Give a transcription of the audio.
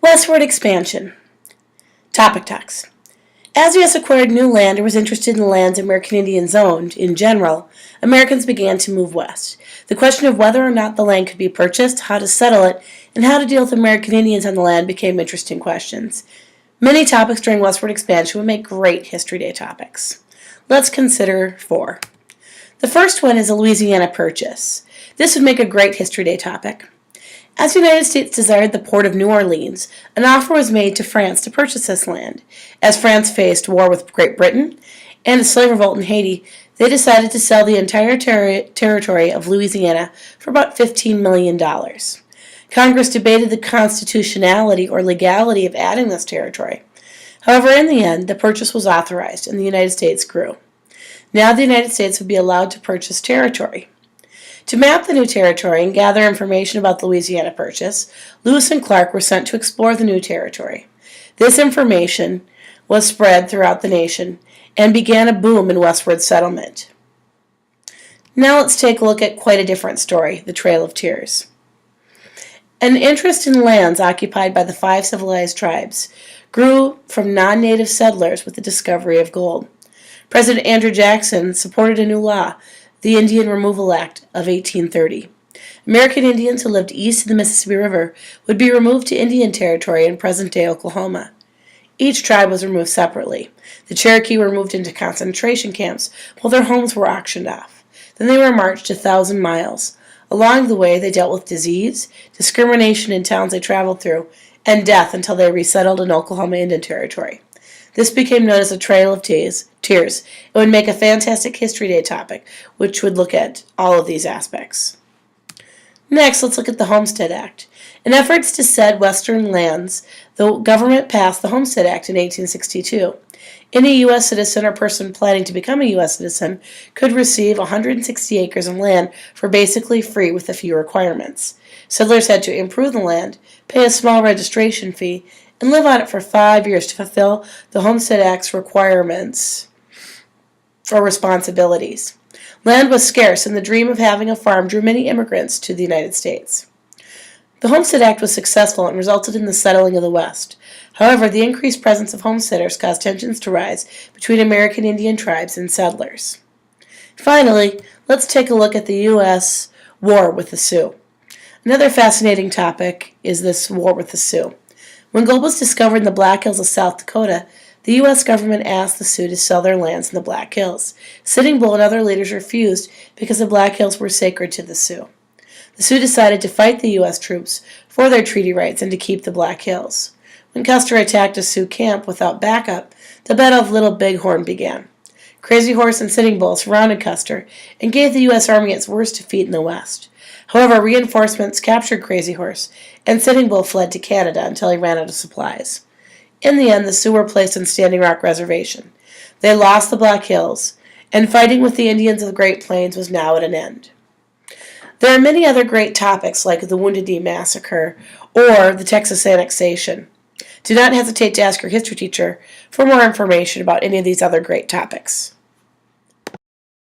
Westward expansion. Topic talks. As the U.S. acquired new land or was interested in the lands American Indians owned, in general, Americans began to move west. The question of whether or not the land could be purchased, how to settle it, and how to deal with American Indians on the land became interesting questions. Many topics during westward expansion would make great History Day topics. Let's consider 4. The first one is a Louisiana Purchase. This would make a great History Day topic. As the United States desired the port of New Orleans, an offer was made to France to purchase this land. As France faced war with Great Britain and a slave revolt in Haiti, they decided to sell the entire territory of Louisiana for about $15 million. Congress debated the constitutionality or legality of adding this territory. However, in the end, the purchase was authorized and the United States grew. Now the United States would be allowed to purchase territory. To map the new territory and gather information about the Louisiana Purchase, Lewis and Clark were sent to explore the new territory. This information was spread throughout the nation and began a boom in westward settlement. Now let's take a look at quite a different story, the Trail of Tears. An interest in lands occupied by the 5 civilized tribes grew from non-native settlers with the discovery of gold. President Andrew Jackson supported a new law, the Indian Removal Act of 1830. American Indians who lived east of the Mississippi River would be removed to Indian Territory in present-day Oklahoma. Each tribe was removed separately. The Cherokee were moved into concentration camps while their homes were auctioned off. Then they were marched 1,000 miles. Along the way, they dealt with disease, discrimination in towns they traveled through, and death until they resettled in Oklahoma Indian Territory. This became known as the Trail of Tears. It would make a fantastic History Day topic, which would look at all of these aspects. Next, let's look at the Homestead Act. In efforts to cede western lands, the government passed the Homestead Act in 1862. Any U.S. citizen or person planning to become a U.S. citizen could receive 160 acres of land for basically free with a few requirements. Settlers had to improve the land, pay a small registration fee, and live on it for 5 years to fulfill the Homestead Act's requirements or responsibilities. Land was scarce, and the dream of having a farm drew many immigrants to the United States. The Homestead Act was successful and resulted in the settling of the West. However, the increased presence of homesteaders caused tensions to rise between American Indian tribes and settlers. Finally, let's take a look at the U.S. war with the Sioux. Another fascinating topic is this war with the Sioux. When gold was discovered in the Black Hills of South Dakota, the U.S. government asked the Sioux to sell their lands in the Black Hills. Sitting Bull and other leaders refused because the Black Hills were sacred to the Sioux. The Sioux decided to fight the U.S. troops for their treaty rights and to keep the Black Hills. When Custer attacked a Sioux camp without backup, the Battle of Little Bighorn began. Crazy Horse and Sitting Bull surrounded Custer and gave the U.S. Army its worst defeat in the West. However, reinforcements captured Crazy Horse, and Sitting Bull fled to Canada until he ran out of supplies. In the end, the Sioux were placed on Standing Rock Reservation. They lost the Black Hills, and fighting with the Indians of the Great Plains was now at an end. There are many other great topics like the Wounded Knee Massacre or the Texas annexation. Do not hesitate to ask your history teacher for more information about any of these other great topics.